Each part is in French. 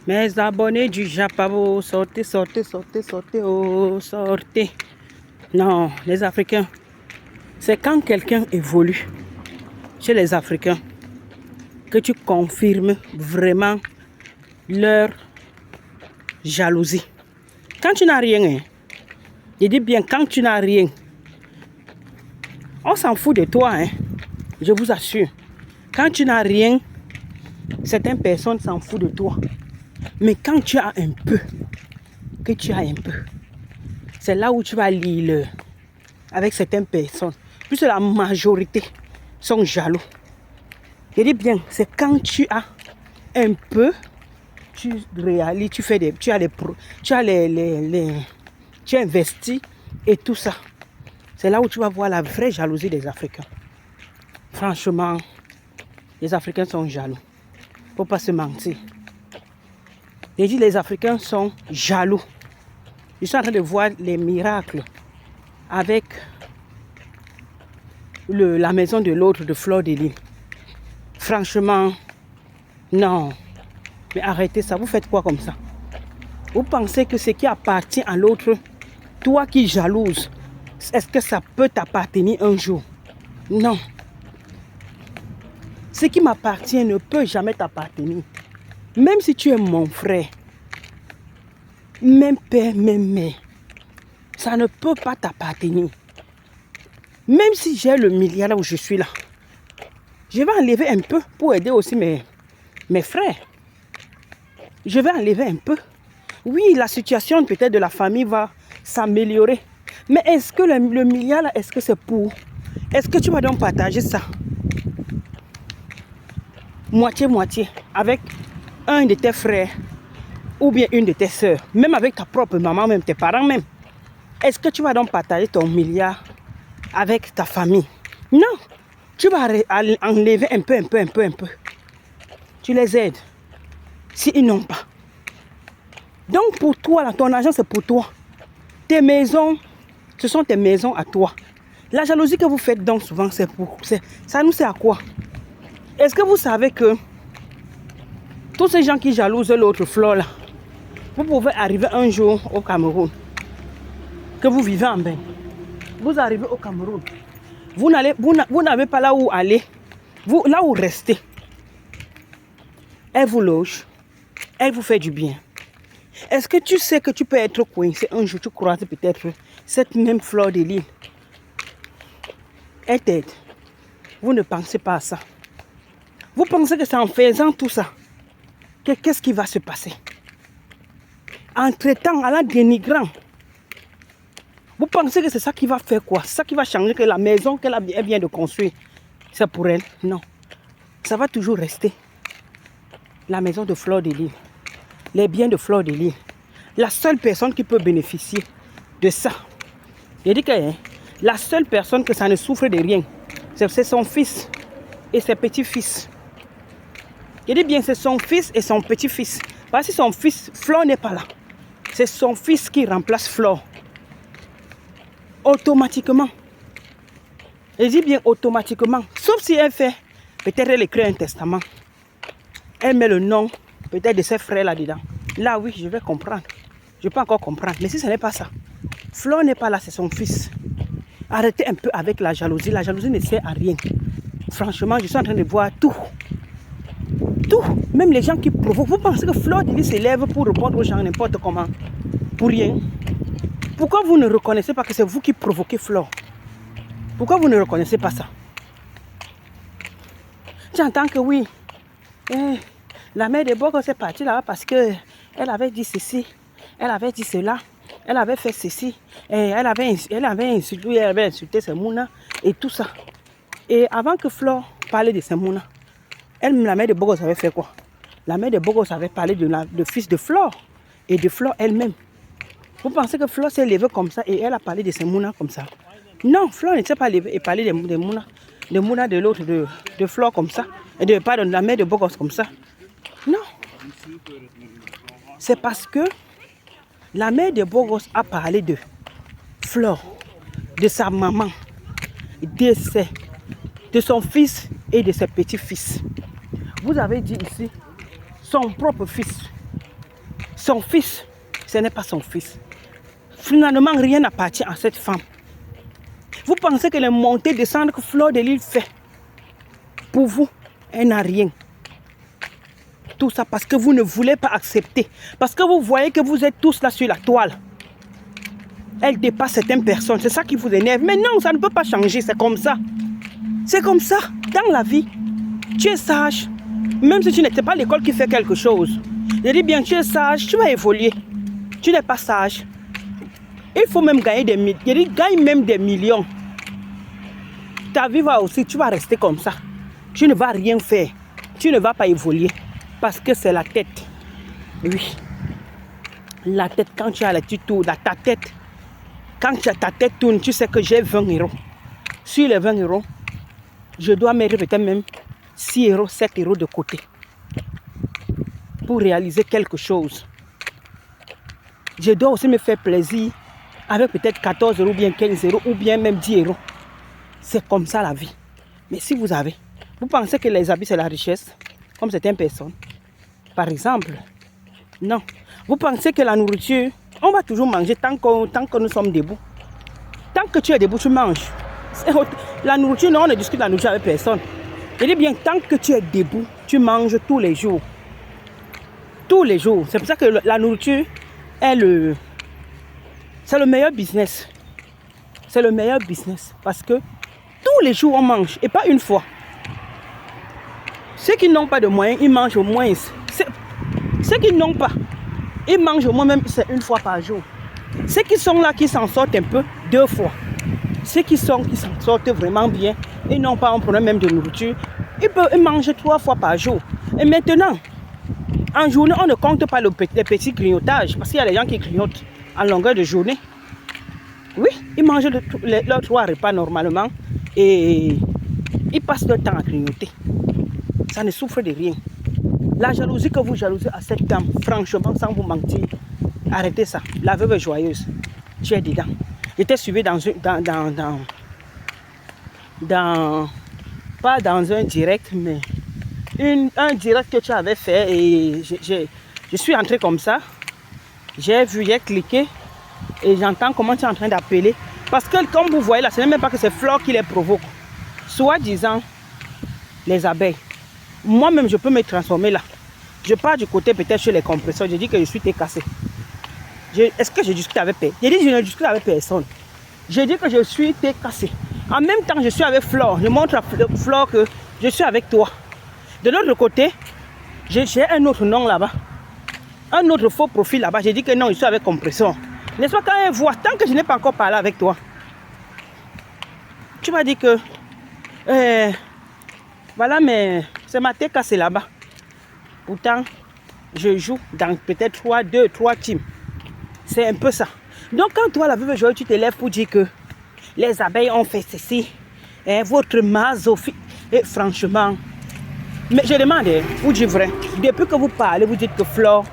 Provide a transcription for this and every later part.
Mes abonnés du Japabo, sortez, sortez, sortez, sortez, oh, sortez. Non, les Africains, c'est quand quelqu'un évolue chez les Africains que tu confirmes vraiment leur jalousie. Quand tu n'as rien, hein, je dis bien quand tu n'as rien, on s'en fout de toi, hein, je vous assure. Quand tu n'as rien, certaines personnes s'en foutent de toi. Mais quand tu as un peu, que tu as un peu, c'est là où tu vas lire avec certaines personnes. Plus la majorité sont jaloux. Je dis bien, c'est quand tu as un peu, tu réalises, tu fais des, tu investis et tout ça. C'est là où tu vas voir la vraie jalousie des Africains. Franchement, les Africains sont jaloux. Faut pas se mentir. Je dis les Africains sont jaloux. Je suis en train de voir les miracles avec la maison de l'autre de Fleur de Lys. Franchement, non. Mais arrêtez ça, vous faites quoi comme ça? Vous pensez que ce qui appartient à l'autre, toi qui jalouse, est-ce que ça peut t'appartenir un jour? Non. Ce qui m'appartient ne peut jamais t'appartenir. Même si tu es mon frère, même père, même mère, ça ne peut pas t'appartenir. Même si j'ai le milliard là où je suis là, je vais enlever un peu pour aider aussi mes frères. Je vais enlever un peu. Oui, la situation peut-être de la famille va s'améliorer. Mais est-ce que le milliard là, est-ce que c'est pour? Est-ce que tu vas donc partager ça? Moitié-moitié avec un de tes frères ou bien une de tes soeurs, même avec ta propre maman, même tes parents même. Est-ce que tu vas donc partager ton milliard avec ta famille? Non. Tu vas enlever un peu. Tu les aides. S'ils n'ont pas. Donc pour toi, là, ton argent c'est pour toi. Tes maisons, ce sont tes maisons à toi. La jalousie que vous faites donc souvent, ça nous sert à quoi? Est-ce que vous savez que tous ces gens qui jalousent l'autre Fleur là, vous pouvez arriver un jour au Cameroun, que vous vivez en bain. Vous arrivez au Cameroun. Vous n'avez pas là où aller. Là où rester. Elle vous loge. Elle vous fait du bien. Est-ce que tu sais que tu peux être coincé un jour, tu croises peut-être cette même Fleur de Lys. Elle t'aide. Vous ne pensez pas à ça. Vous pensez que c'est en faisant tout ça, qu'est-ce qui va se passer? En traitant, en la dénigrant. Vous pensez que c'est ça qui va faire quoi? C'est ça qui va changer que la maison qu'elle vient de construire, c'est pour elle? Non. Ça va toujours rester. La maison de Fleur de Lys. Les biens de Fleur de Lys. La seule personne qui peut bénéficier de ça. Je dis que la seule personne que ça ne souffre de rien, c'est son fils et ses petits-fils. Je dis bien, c'est son fils et son petit-fils. Parce que son fils, Fleur n'est pas là. C'est son fils qui remplace Fleur. Automatiquement. Je dis bien automatiquement. Sauf si elle fait, peut-être elle écrit un testament. Elle met le nom, peut-être de ses frères là-dedans. Là, oui, je vais comprendre. Je peux encore comprendre. Mais si ce n'est pas ça, Fleur n'est pas là, c'est son fils. Arrêtez un peu avec la jalousie. La jalousie ne sert à rien. Franchement, je suis en train de voir tout. Tout. Même les gens qui provoquent. Vous pensez que Fleur de Lys s'élève pour répondre aux gens n'importe comment? Pour rien. Pourquoi vous ne reconnaissez pas que c'est vous qui provoquez Fleur? Pourquoi vous ne reconnaissez pas ça? J'entends que oui. La mère de Bogos est partie là-bas parce qu'elle avait dit ceci. Elle avait dit cela. Elle avait fait ceci. Elle avait insulté Semouna et tout ça. Et avant que Fleur parle de Semouna, la mère de Bogos avait fait quoi? La mère de Bogos avait parlé de fils de Fleur et de Fleur elle-même. Vous pensez que Fleur s'est levée comme ça et elle a parlé de Semouna comme ça? Non, Fleur ne s'est pas levée et parlé de Mouna. De Mouna de l'autre, de Fleur comme ça. Et de la mère de Bogos comme ça. Non. C'est parce que la mère de Bogos a parlé de Fleur, de sa maman, de son fils et de ses petits-fils. Vous avez dit ici, son propre fils. Son fils, ce n'est pas son fils. Finalement, rien n'appartient à cette femme. Vous pensez que les montées, descendre que Fleur de Lys fait, pour vous, elle n'a rien. Tout ça parce que vous ne voulez pas accepter. Parce que vous voyez que vous êtes tous là sur la toile. Elle dépasse certaines personnes. C'est ça qui vous énerve. Mais non, ça ne peut pas changer. C'est comme ça. C'est comme ça. Dans la vie, tu es sage. Même si tu n'étais pas à l'école qui fait quelque chose. Je dis bien, tu es sage, tu vas évoluer. Tu n'es pas sage. Il faut même gagner des millions. Je dis, gagne même des millions. Ta vie va aussi, tu vas rester comme ça. Tu ne vas rien faire. Tu ne vas pas évoluer. Parce que c'est la tête. Oui. La tête, quand tu as la petite tour, ta tête. Quand ta tête tourne, tu sais que j'ai 20 euros. Sur les 20 euros, je dois mettre peut-être même 6 euros, 7 euros de côté. Pour réaliser quelque chose. Je dois aussi me faire plaisir avec peut-être 14 euros, ou bien 15 euros, ou bien même 10 euros. C'est comme ça la vie. Mais si vous avez, vous pensez que les habits c'est la richesse, comme certaines personnes. Par exemple, non. Vous pensez que la nourriture, on va toujours manger tant que nous sommes debout. Tant que tu es debout, tu manges. La nourriture, non, on ne discute la nourriture avec personne. Je dis bien, tant que tu es debout, tu manges tous les jours. Tous les jours. C'est pour ça que la nourriture est c'est le meilleur business. C'est le meilleur business. Parce que tous les jours, on mange. Et pas une fois. Ceux qui n'ont pas de moyens, ils mangent au moins. Ceux qui n'ont pas, ils mangent au moins même c'est une fois par jour. Ceux qui sont là, qui s'en sortent un peu, 2 fois. Ceux qui s'en sortent vraiment bien, ils n'ont pas un problème même de nourriture, ils mangent 3 fois par jour. Et maintenant, en journée, on ne compte pas les petits grignotages, parce qu'il y a des gens qui grignotent en longueur de journée. Oui, ils mangent leurs 3 repas normalement et ils passent leur temps à grignoter. Ça ne souffre de rien. La jalousie que vous jalousez à cette dame, franchement, sans vous mentir, arrêtez ça. La veuve est joyeuse. Tu es dedans. J'étais suivi pas dans un direct, mais un direct que tu avais fait et je suis entré comme ça. J'ai vu, j'ai cliqué et j'entends comment tu es en train d'appeler. Parce que comme vous voyez là, ce n'est même pas que c'est Flore qui les provoque. Soi-disant, les abeilles. Moi-même, je peux me transformer là. Je pars du côté peut-être chez les compresseurs. Je dis que je suis cassé. Est-ce que je discute avec personne? Je dis que je ne discute avec personne. Je dis que je suis cassé. En même temps, je suis avec Flore. Je montre à Flore que je suis avec toi. De l'autre côté, j'ai un autre nom là-bas. Un autre faux profil là-bas. J'ai dit que non, je suis avec compresseur. N'est-ce pas, quand elle voit, tant que je n'ai pas encore parlé avec toi, tu vas dire que voilà, mais c'est ma tête cassée là-bas. Pourtant, je joue dans peut-être 2-3 teams. C'est un peu ça. Donc, quand toi, la veuve joyeuse, tu te lèves pour dire que les abeilles ont fait ceci, votre masophie, et franchement, mais je demande, vous dites vrai, depuis que vous parlez, vous dites que Flore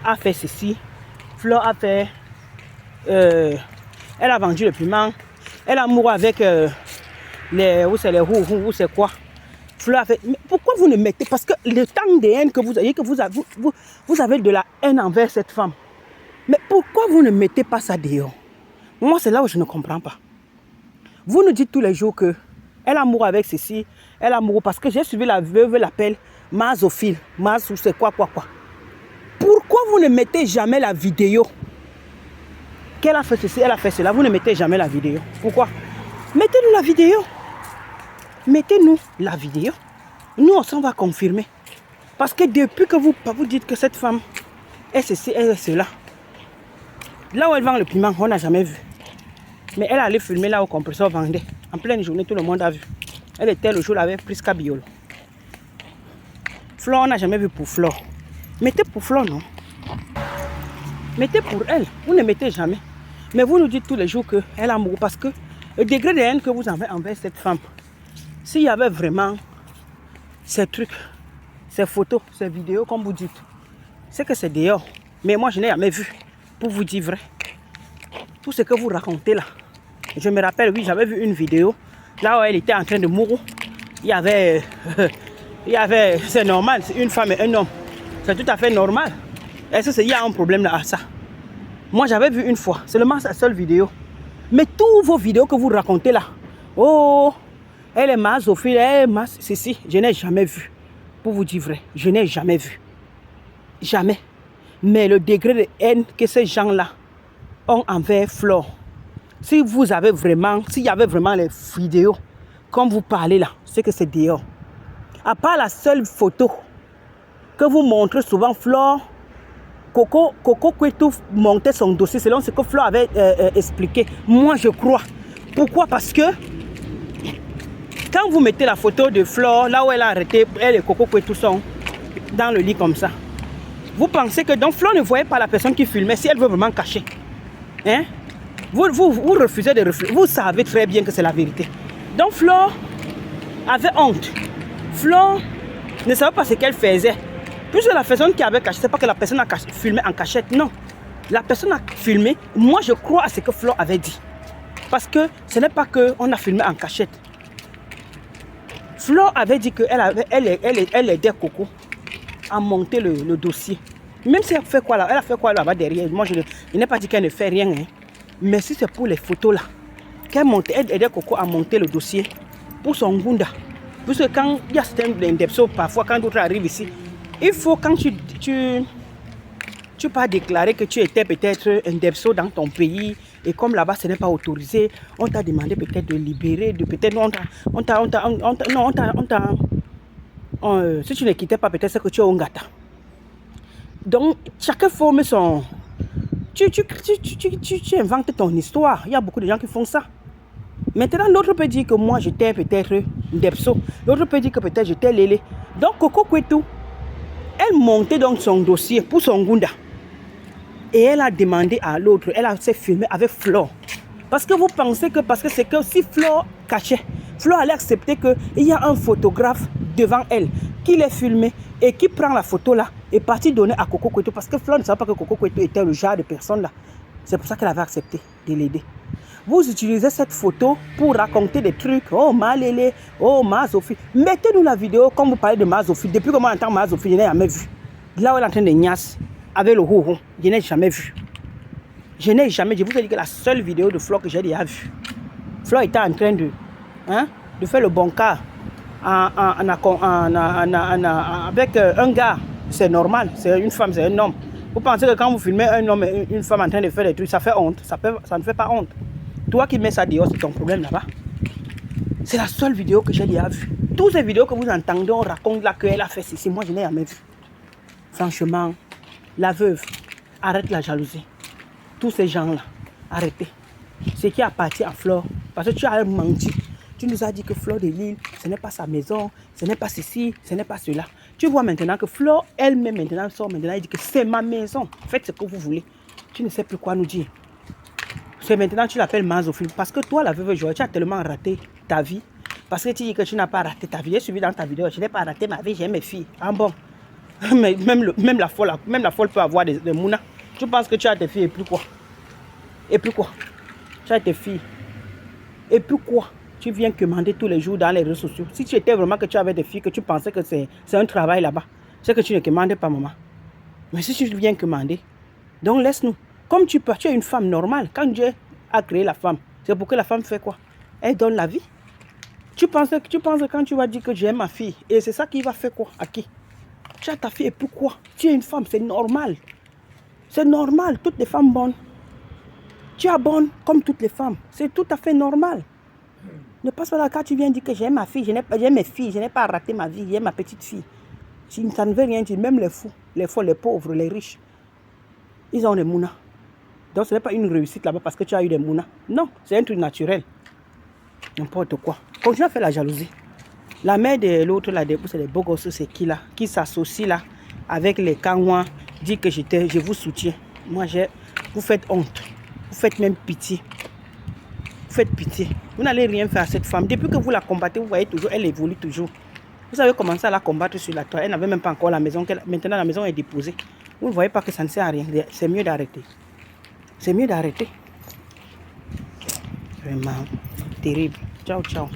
a fait ceci, Flore a fait, elle a vendu le piment, elle a mouru avec les roux, c'est quoi. Flore a fait, mais pourquoi vous ne mettez, parce que le temps de haine que vous avez, vous avez de la haine envers cette femme. Mais pourquoi vous ne mettez pas ça dehors? Moi, c'est là où je ne comprends pas. Vous nous dites tous les jours que elle a mouru avec ceci, elle a mouru parce que j'ai suivi la veuve, l'appelle masophile, ou c'est quoi. Pourquoi vous ne mettez jamais la vidéo qu'elle a fait ceci, elle a fait cela? Vous ne mettez jamais la vidéo. Pourquoi? Mettez-nous la vidéo. Mettez-nous la vidéo. Nous, on va confirmer. Parce que depuis que vous dites que cette femme est ceci, elle est cela. Là où elle vend le piment, on n'a jamais vu. Mais elle allait filmer là où le compresseur vendait. En pleine journée, tout le monde a vu. Elle était le jour avec Prisca Biolo. Flore, on n'a jamais vu pour Flore. Mettez pour Flore, non? Mettez pour elle. Vous ne mettez jamais. Mais vous nous dites tous les jours qu'elle a mouru. Parce que le degré de haine que vous avez envers cette femme, s'il y avait vraiment ces trucs, ces photos, ces vidéos, comme vous dites, c'est que c'est dehors. Mais moi, je n'ai jamais vu. Pour vous dire vrai. Tout ce que vous racontez là. Je me rappelle, oui, j'avais vu une vidéo. Là où elle était en train de mourir. Il y avait, c'est normal, c'est une femme et un homme. C'est tout à fait normal. Est-ce qu'il y a un problème là à ça? Moi, j'avais vu une fois, seulement sa seule vidéo. Mais toutes vos vidéos que vous racontez là, oh, elle est masophile, elle est mas... Ceci, je n'ai jamais vu. Pour vous dire vrai, je n'ai jamais vu. Jamais. Mais le degré de haine que ces gens-là ont envers Flore, si vous avez vraiment, s'il y avait vraiment les vidéos, comme vous parlez là, c'est que c'est dehors. À part la seule photo que vous montrez souvent, Flore, Coco Kwetu montait son dossier selon ce que Flore avait expliqué. Moi, je crois. Pourquoi? Parce que quand vous mettez la photo de Flore, là où elle a arrêté, elle et Coco Kwetu sont dans le lit comme ça. Vous pensez que donc Flore ne voyait pas la personne qui filmait si elle veut vraiment cacher. Hein? Vous refusez de refuser. Vous savez très bien que c'est la vérité. Donc Flore avait honte. Flore ne savait pas ce qu'elle faisait. Puisque la personne qui avait caché, c'est pas que la personne a filmé en cachette, non. La personne a filmé, moi je crois à ce que Flore avait dit. Parce que ce n'est pas qu'on a filmé en cachette. Flore avait dit qu'elle aidait Coco à monter le dossier. Même si elle fait quoi là, elle a fait quoi là-bas derrière. Moi je n'ai pas dit qu'elle ne fait rien. Hein. Mais si c'est pour les photos là, qu'elle aidait Coco à monter le dossier pour son Gunda. Parce que quand il y a certains indepsos, parfois quand d'autres arrivent ici, il faut quand tu peux déclarer que tu étais peut-être un depso dans ton pays et comme là-bas ce n'est pas autorisé, on t'a demandé peut-être de libérer, de peut-être si tu ne quittais pas peut-être c'est que tu es un gâta. Donc chacun forme son... Tu inventes ton histoire. Il y a beaucoup de gens qui font ça. Maintenant, l'autre peut dire que moi, j'étais peut-être Depso. L'autre peut dire que peut-être j'étais Lélé. Donc, Coco Kwetu, elle montait donc son dossier pour son Gunda. Et elle a demandé à l'autre, elle a fait filmer avec Flore. Parce que vous pensez que, parce que c'est que si Flore cachait, Flore allait accepter qu'il y a un photographe devant elle qui l'ait filmé et qui prend la photo là et parti donner à Coco Kwetu. Parce que Flore ne savait pas que Coco Kwetu était le genre de personne là. C'est pour ça qu'elle avait accepté de l'aider. Vous utilisez cette photo pour raconter des trucs. Oh, Malélé, oh, Mazofi. Mettez-nous la vidéo comme vous parlez de Mazofi. Depuis que moi j'entends Mazofi, je n'ai jamais vu. Là où elle est en train de niasse avec le hoho, je n'ai jamais vu. Je n'ai jamais, je vous ai dit que la seule vidéo de Flore que j'ai déjà vue. Flore était en train de faire le bon cas avec un gars. C'est normal, c'est une femme, c'est un homme. Vous pensez que quand vous filmez un homme et une femme en train de faire des trucs, ça fait honte. Ça ne fait pas honte. Toi qui mets ça dehors, c'est ton problème là-bas. C'est la seule vidéo que j'ai déjà vue. Toutes ces vidéos que vous entendez, on raconte là qu'elle a fait ceci. Moi, je n'ai jamais vu. Franchement, la veuve, arrête la jalousie. Tous ces gens-là, arrêtez. Ce qui appartient à Flore, parce que tu as menti. Tu nous as dit que Flore de Lille, ce n'est pas sa maison, ce n'est pas ceci, ce n'est pas cela. Tu vois maintenant que Flore, elle-même maintenant sort maintenant et dit que c'est ma maison. Faites ce que vous voulez. Tu ne sais plus quoi nous dire. C'est maintenant que tu l'appelles Mazophile. Parce que toi, la veuve Joël, tu as tellement raté ta vie. Parce que tu dis que tu n'as pas raté ta vie. J'ai suivi dans ta vidéo, je n'ai pas raté ma vie, j'ai mes filles. Ah bon. Mais même la folle peut avoir des mounas. Tu penses que tu as tes filles et plus quoi? Et plus quoi? Tu as tes filles. Et puis quoi? Tu viens commander tous les jours dans les réseaux sociaux. Si tu étais vraiment que tu avais des filles, que tu pensais que c'est un travail là-bas, c'est que tu ne commandais pas, maman. Mais si tu viens commander, donc laisse-nous. Comme tu es une femme normale. Quand Dieu a créé la femme, c'est pour que la femme fait quoi? Elle donne la vie. Tu penses que quand tu vas dire que j'aime ma fille, et c'est ça qui va faire quoi? À qui? Tu as ta fille et pourquoi? Tu es une femme, c'est normal. C'est normal, toutes les femmes bonnes. Tu es bonne comme toutes les femmes. C'est tout à fait normal. Ne passe pas là quand tu viens dire que j'aime ma fille, j'ai mes filles, je n'ai pas raté ma vie, j'ai ma petite fille. Ça ne veut rien dire. Même les fous, les pauvres, les riches, ils ont des mounas. Donc ce n'est pas une réussite là-bas parce que tu as eu des mounas. Non, c'est un truc naturel. N'importe quoi. Continue à faire la jalousie. La mère de l'autre là, c'est les beaux gosses, c'est qui là? Qui s'associe là avec les Kangwa, dit que je vous soutiens. Moi, vous faites honte. Vous faites même pitié. Vous faites pitié. Vous n'allez rien faire à cette femme. Depuis que vous la combattez, vous voyez toujours, elle évolue toujours. Vous avez commencé à la combattre sur la toile. Elle n'avait même pas encore la maison. Maintenant, la maison est déposée. Vous ne voyez pas que ça ne sert à rien. C'est mieux d'arrêter. C'est mieux d'arrêter. Vraiment terrible. Ciao, ciao.